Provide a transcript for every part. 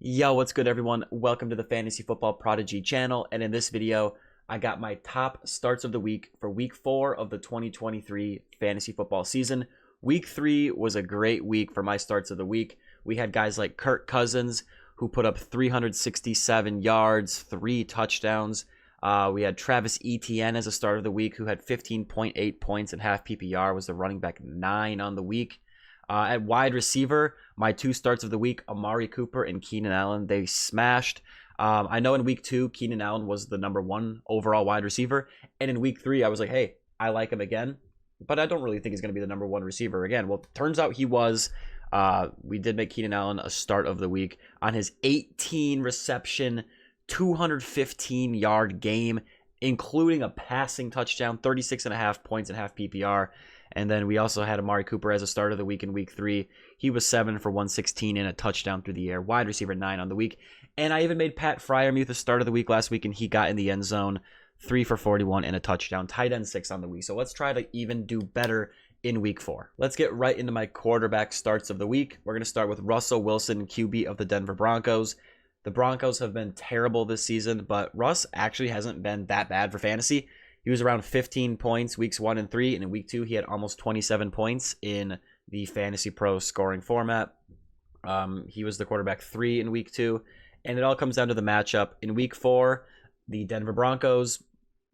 Yo, what's good everyone? Welcome to the Fantasy Football Prodigy channel, and in this video, I got my top starts of the week for week 4 of the 2023 fantasy football season. Week 3 was a great week for my starts of the week. We had guys like Kirk Cousins, who put up 367 yards, 3 touchdowns. We had Travis Etienne as a start of the week, who had 15.8 points in half PPR, was the running back 9 on the week. At wide receiver, my 2 starts of the week, Amari Cooper and Keenan Allen, they smashed. I know in week 2, Keenan Allen was the number 1 overall wide receiver. And in week 3, I was like, hey, I like him again. But I don't really think he's going to be the number 1 receiver again. Well, turns out he was. We did make Keenan Allen a start of the week on his 18 reception, 215-yard game, including a passing touchdown, 36.5 points in half PPR. And then we also had Amari Cooper as a start of the week in week 3. He was 7 for 116 and a touchdown through the air. Wide receiver 9 on the week. And I even made Pat Freiermuth a start of the week last week, and he got in the end zone, 3 for 41 and a touchdown. Tight end 6 on the week. So let's try to even do better in week 4. Let's get right into my quarterback starts of the week. We're going to start with Russell Wilson, QB of the Denver Broncos. The Broncos have been terrible this season, but Russ actually hasn't been that bad for fantasy. He was around 15 points weeks 1 and 3, and in week 2 he had almost 27 points in the Fantasy Pro scoring format. He was the quarterback 3 in week 2, and it all comes down to the matchup. In week 4, the Denver Broncos,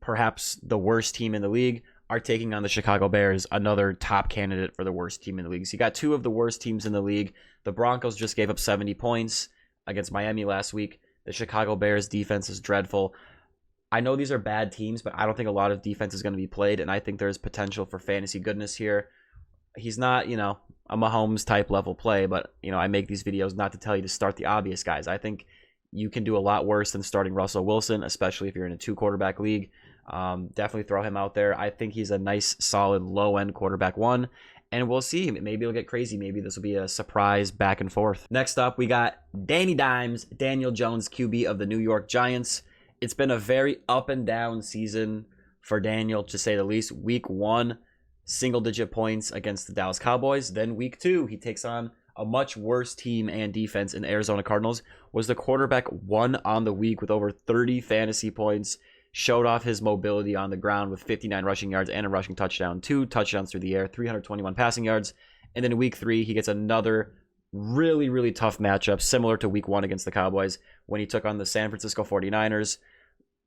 perhaps the worst team in the league, are taking on the Chicago Bears, another top candidate for the worst team in the league. So you got 2 of the worst teams in the league. The Broncos just gave up 70 points against Miami last week. The Chicago Bears defense is dreadful. I know these are bad teams, but I don't think a lot of defense is going to be played, and I think there's potential for fantasy goodness here. He's not, a Mahomes type level play, but, I make these videos not to tell you to start the obvious guys. I think you can do a lot worse than starting Russell Wilson, especially if you're in a 2-quarterback league. Definitely throw him out there. I think he's a nice, solid, low-end quarterback 1, and we'll see. Maybe it'll get crazy. Maybe this will be a surprise back and forth. Next up, we got Danny Dimes, Daniel Jones, QB of the New York Giants. It's been a very up and down season for Daniel, to say the least. Week 1, single-digit points against the Dallas Cowboys. Then week 2, he takes on a much worse team and defense in the Arizona Cardinals. Was the quarterback 1 on the week with over 30 fantasy points. Showed off his mobility on the ground with 59 rushing yards and a rushing touchdown. 2 touchdowns through the air, 321 passing yards. And then in week 3, he gets another really, really tough matchup, similar to week 1 against the Cowboys when he took on the San Francisco 49ers.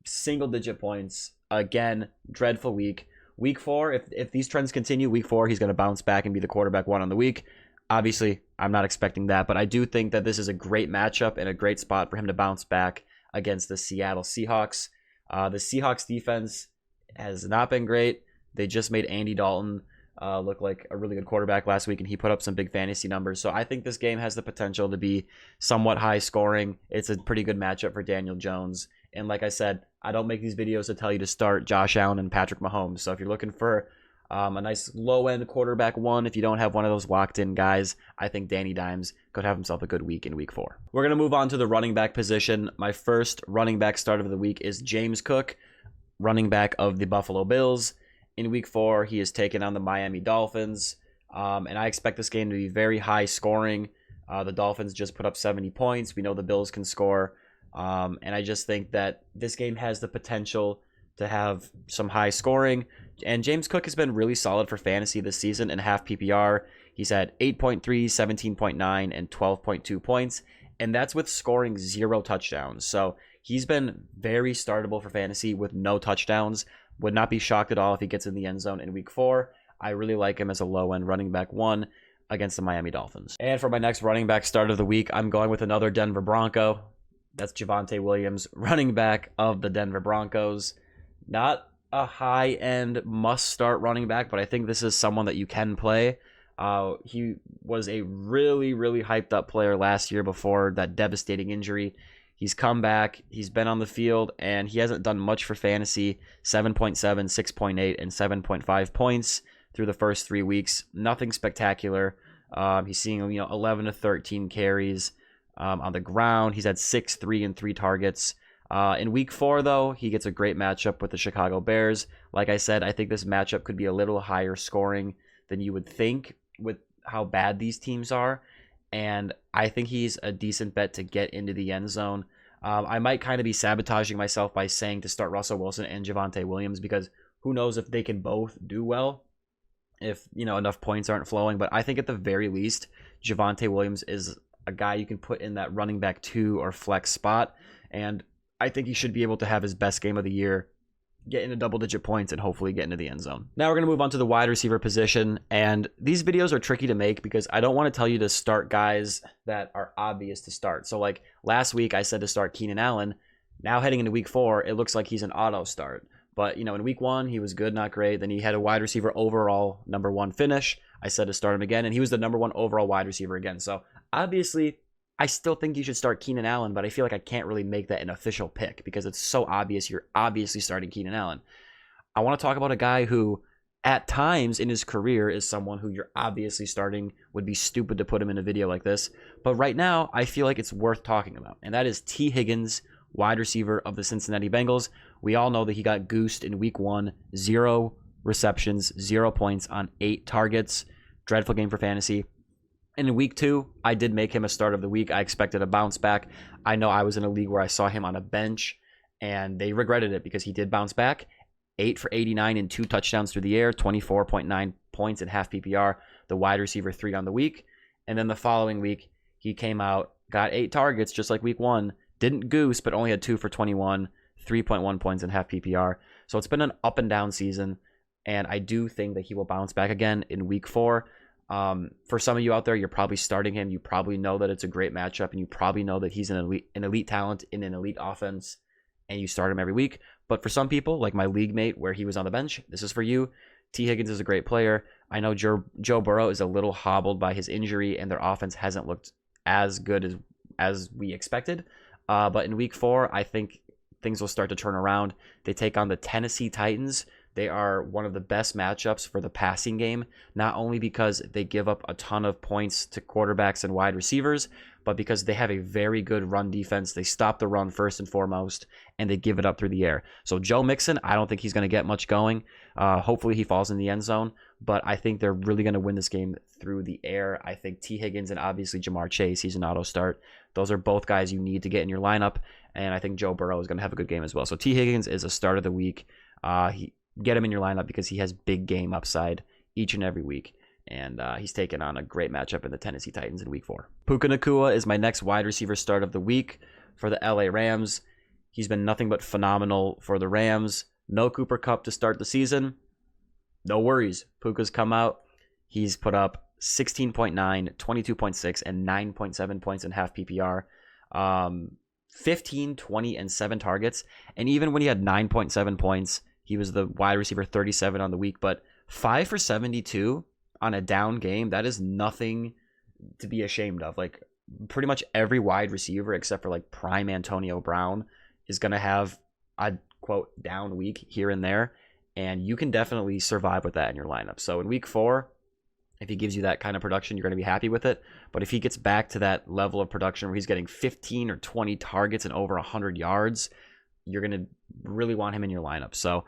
Single-digit points. Again, dreadful week. Week 4, if these trends continue, week 4, he's going to bounce back and be the quarterback 1 on the week. Obviously, I'm not expecting that, but I do think that this is a great matchup and a great spot for him to bounce back against the Seattle Seahawks. The Seahawks defense has not been great. They just made Andy Dalton look like a really good quarterback last week, and he put up some big fantasy numbers. So I think this game has the potential to be somewhat high scoring. It's a pretty good matchup for Daniel Jones. And like I said, I don't make these videos to tell you to start Josh Allen and Patrick Mahomes. So if you're looking for a nice low-end quarterback 1, if you don't have one of those locked-in guys, I think Danny Dimes could have himself a good week in week 4. We're going to move on to the running back position. My first running back start of the week is James Cook, running back of the Buffalo Bills. In week 4, he is taking on the Miami Dolphins, and I expect this game to be very high scoring. The Dolphins just put up 70 points. We know the Bills can score, and I just think that this game has the potential to have some high scoring. And James Cook has been really solid for fantasy this season in half PPR. He's had 8.3, 17.9, and 12.2 points, and that's with scoring 0 touchdowns. So he's been very startable for fantasy with no touchdowns. Would not be shocked at all if he gets in the end zone in week 4. I really like him as a low-end running back 1 against the Miami Dolphins. And for my next running back start of the week, I'm going with another Denver Bronco. That's Javonte Williams, running back of the Denver Broncos. Not a high-end must-start running back, but I think this is someone that you can play. He was a really, really hyped-up player last year before that devastating injury. He's come back, he's been on the field, and he hasn't done much for fantasy. 7.7, 6.8, and 7.5 points through the first 3 weeks. Nothing spectacular. He's seeing 11 to 13 carries on the ground. He's had 6, 3, and 3 targets. In week 4, though, he gets a great matchup with the Chicago Bears. Like I said, I think this matchup could be a little higher scoring than you would think with how bad these teams are. and I think he's a decent bet to get into the end zone. I might kind of be sabotaging myself by saying to start Russell Wilson and Javonte Williams, because who knows if they can both do well if, enough points aren't flowing. But I think at the very least, Javonte Williams is a guy you can put in that running back 2 or flex spot, and I think he should be able to have his best game of the year, get into double-digit points, and hopefully get into the end zone. Now we're going to move on to the wide receiver position, and these videos are tricky to make because I don't want to tell you to start guys that are obvious to start. So like last week I said to start Keenan Allen. Now heading into week 4, it looks like he's an auto start. But, in week 1, he was good, not great. Then he had a wide receiver overall number 1 finish. I said to start him again, and he was the number 1 overall wide receiver again. So obviously, I still think you should start Keenan Allen, but I feel like I can't really make that an official pick because it's so obvious you're obviously starting Keenan Allen. I want to talk about a guy who, at times in his career, is someone who you're obviously starting. Would be stupid to put him in a video like this. But right now, I feel like it's worth talking about, and that is T. Higgins, wide receiver of the Cincinnati Bengals. We all know that he got goosed in week 1, 0 receptions, 0 points on 8 targets. Dreadful game for fantasy. And in week 2, I did make him a start of the week. I expected a bounce back. I know I was in a league where I saw him on a bench, and they regretted it because he did bounce back. 8 for 89 and 2 touchdowns through the air, 24.9 points in half PPR, the wide receiver 3 on the week. And then the following week, he came out, got 8 targets just like week 1, didn't goose, but only had 2 for 21, 3.1 points in half PPR. So it's been an up and down season, and I do think that he will bounce back again in week 4. For some of you out there, you're probably starting him. You probably know that it's a great matchup, and you probably know that he's an elite talent in an elite offense, and you start him every week. But for some people, like my league mate where he was on the bench, this is for you. T. Higgins is a great player. I know Joe Burrow is a little hobbled by his injury, and their offense hasn't looked as good as we expected. But in week 4, I think things will start to turn around. They take on the Tennessee Titans. They are one of the best matchups for the passing game, not only because they give up a ton of points to quarterbacks and wide receivers, but because they have a very good run defense. They stop the run first and foremost, and they give it up through the air. So Joe Mixon, I don't think he's going to get much going. Hopefully he falls in the end zone, but I think they're really going to win this game through the air. I think T. Higgins and obviously Jamar Chase, he's an auto start. Those are both guys you need to get in your lineup, and I think Joe Burrow is going to have a good game as well. So T. Higgins is a start of the week. Get him in your lineup because he has big game upside each and every week, and he's taken on a great matchup in the Tennessee Titans in week 4. Puka Nacua is my next wide receiver start of the week for the LA Rams. He's been nothing but phenomenal for the Rams. No Cooper Kupp to start the season. No worries. Puka's come out. He's put up 16.9, 22.6, and 9.7 points in half PPR. 15, 20, and 7 targets. And even when he had 9.7 points, he was the wide receiver 37 on the week. But 5 for 72 on a down game, that is nothing to be ashamed of. Like, pretty much every wide receiver except for like prime Antonio Brown is going to have a quote down week here and there, and you can definitely survive with that in your lineup. So in week 4, if he gives you that kind of production, you're going to be happy with it. But if he gets back to that level of production where he's getting 15 or 20 targets and over 100 yards, you're going to really want him in your lineup. So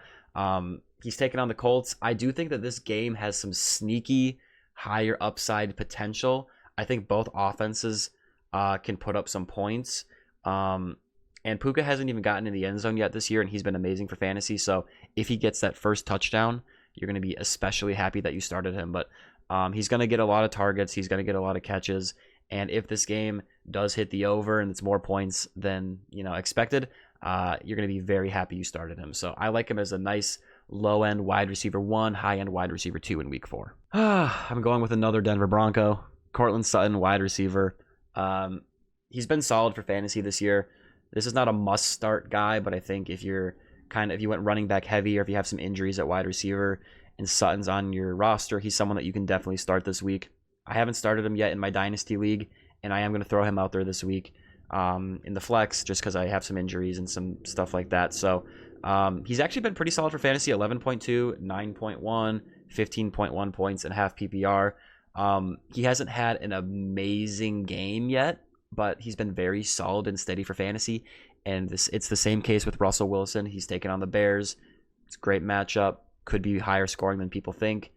he's taking on the Colts. I do think that this game has some sneaky higher upside potential. I think both offenses can put up some points. And Puka hasn't even gotten in the end zone yet this year, and he's been amazing for fantasy. So if he gets that first touchdown, you're going to be especially happy that you started him. But he's going to get a lot of targets. He's going to get a lot of catches. And if this game does hit the over and it's more points than expected, you're going to be very happy you started him. So I like him as a nice low-end wide receiver 1, high-end wide receiver 2 in week 4. I'm going with another Denver Bronco, Courtland Sutton, wide receiver. He's been solid for fantasy this year. This is not a must-start guy, but I think if you went running back heavy, or if you have some injuries at wide receiver and Sutton's on your roster, he's someone that you can definitely start this week. I haven't started him yet in my Dynasty League, and I am going to throw him out there this week in the flex just because I have some injuries and some stuff like that. So he's actually been pretty solid for fantasy, 11.2, 9.1, 15.1 points and half PPR. He hasn't had an amazing game yet, but he's been very solid and steady for fantasy. And it's the same case with Russell Wilson. He's taken on the Bears. It's a great matchup. Could be higher scoring than people think.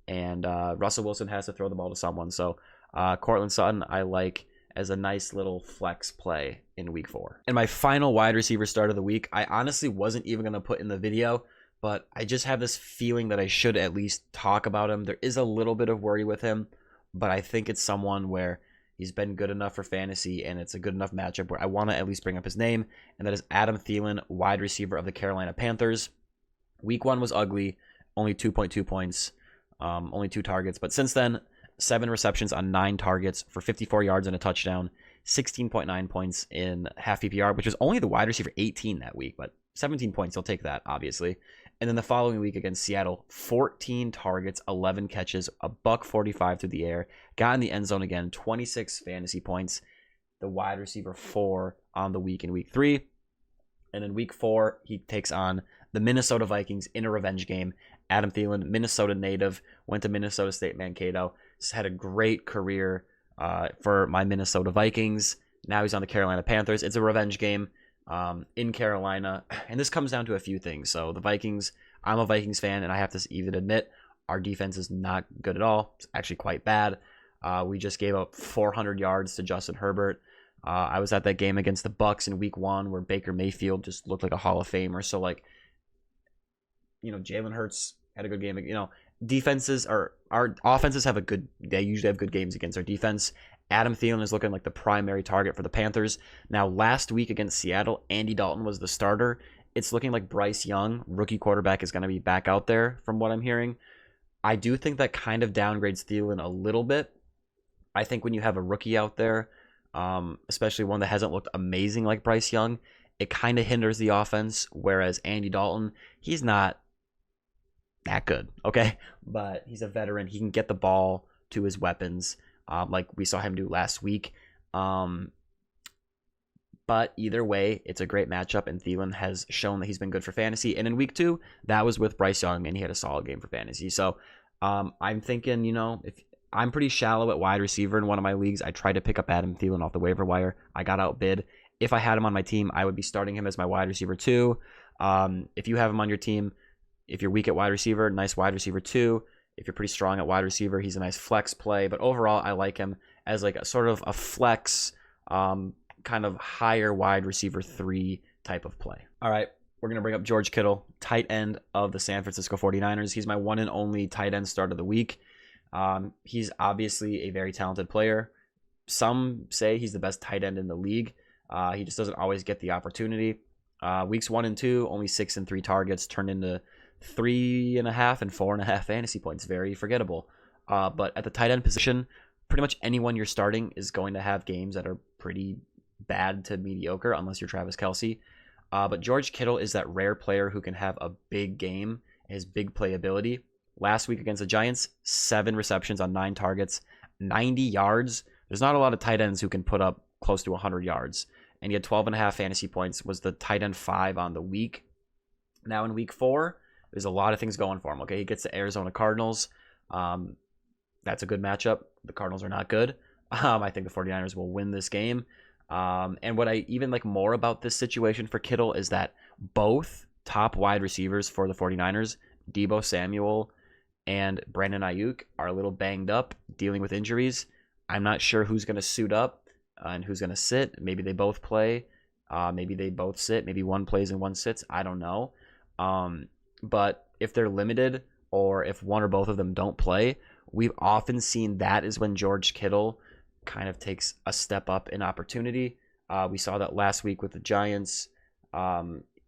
And Russell Wilson has to throw the ball to someone. So Courtland Sutton, I like as a nice little flex play in week 4. And my final wide receiver start of the week, I honestly wasn't even going to put in the video, but I just have this feeling that I should at least talk about him. There is a little bit of worry with him, but I think it's someone where he's been good enough for fantasy, and it's a good enough matchup where I want to at least bring up his name, and that is Adam Thielen, wide receiver of the Carolina Panthers. Week 1 was ugly, only 2.2 points, only 2 targets, but since then, 7 receptions on 9 targets for 54 yards and a touchdown, 16.9 points in half PPR, which was only the wide receiver 18 that week, but 17 points, they'll take that, obviously. And then the following week against Seattle, 14 targets, 11 catches, a $145 through the air, got in the end zone again, 26 fantasy points, the wide receiver 4 on the week in week 3. And in week 4, he takes on the Minnesota Vikings in a revenge game. Adam Thielen, Minnesota native, went to Minnesota State Mankato, had a great career for my Minnesota Vikings. Now he's on the Carolina Panthers. It's a revenge game in Carolina, and this comes down to a few things. So the Vikings, I'm a Vikings fan, and I have to even admit our defense is not good at all. It's actually quite bad. We just gave up 400 yards to Justin Herbert. I was at that game against the Bucs in week 1 where Baker Mayfield just looked like a Hall of Famer. So, like, Jalen Hurts had a good game. Defenses are, our offenses they usually have good games against our defense. Adam Thielen is looking like the primary target for the Panthers. Now, last week against Seattle, Andy Dalton was the starter. It's looking like Bryce Young, rookie quarterback, is going to be back out there from what I'm hearing. I do think that kind of downgrades Thielen a little bit. I think when you have a rookie out there, especially one that hasn't looked amazing like Bryce Young, it kind of hinders the offense, whereas Andy Dalton, he's not that good, okay? But he's a veteran. He can get the ball to his weapons, like we saw him do last week. But either way, it's a great matchup, and Thielen has shown that he's been good for fantasy. And in week 2, that was with Bryce Young, and he had a solid game for fantasy. So I'm thinking, if I'm pretty shallow at wide receiver in one of my leagues, I tried to pick up Adam Thielen off the waiver wire. I got outbid. If I had him on my team, I would be starting him as my wide receiver 2. If you have him on your team, if you're weak at wide receiver, nice wide receiver 2. If you're pretty strong at wide receiver, he's a nice flex play. But overall, I like him as like a sort of a flex, kind of higher wide receiver 3 type of play. All right, we're going to bring up George Kittle, tight end of the San Francisco 49ers. He's my one and only tight end start of the week. He's obviously a very talented player. Some say he's the best tight end in the league. He just doesn't always get the opportunity. Weeks 1 and 2, only 6 and 3 targets, turned into 3.5 and 4.5 fantasy points. Very forgettable. But at the tight end position, pretty much anyone you're starting is going to have games that are pretty bad to mediocre, unless you're Travis Kelce. But George Kittle is that rare player who can have a big game, his big playability. Last week against the Giants, 7 receptions on 9 targets, 90 yards. There's not a lot of tight ends who can put up close to 100 yards. And he had 12.5 fantasy points, was the tight end 5 on the week. Now in week 4, there's a lot of things going for him. Okay, he gets the Arizona Cardinals. That's a good matchup. The Cardinals are not good. I think the 49ers will win this game. And what I even like more about this situation for Kittle is that both top wide receivers for the 49ers, Deebo Samuel and Brandon Ayuk, are a little banged up, dealing with injuries. I'm not sure who's going to suit up and who's going to sit. Maybe they both play. Maybe they both sit. Maybe one plays and one sits. I don't know. But if they're limited, or if one or both of them don't play, we've often seen that is when George Kittle kind of takes a step up in opportunity. We saw that last week with the Giants.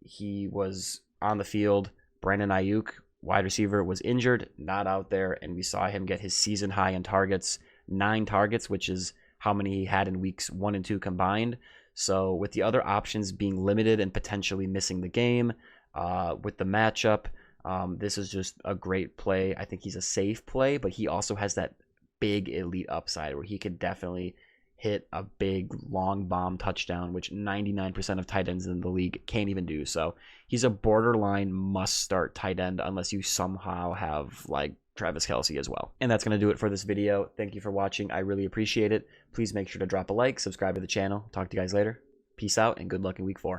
He was on the field. Brandon Ayuk, wide receiver, was injured, not out there, and we saw him get his season high in targets, 9 targets, which is how many he had in weeks 1 and 2 combined. So with the other options being limited and potentially missing the game, with the matchup, this is just a great play. I think he's a safe play, but he also has that big elite upside where he could definitely hit a big long bomb touchdown, which 99% of tight ends in the league can't even do. So he's a borderline must start tight end unless you somehow have like Travis Kelce as well. And that's going to do it for this video. Thank you for watching. I really appreciate it. Please make sure to drop a like, subscribe to the channel. Talk to you guys later. Peace out and good luck in week 4.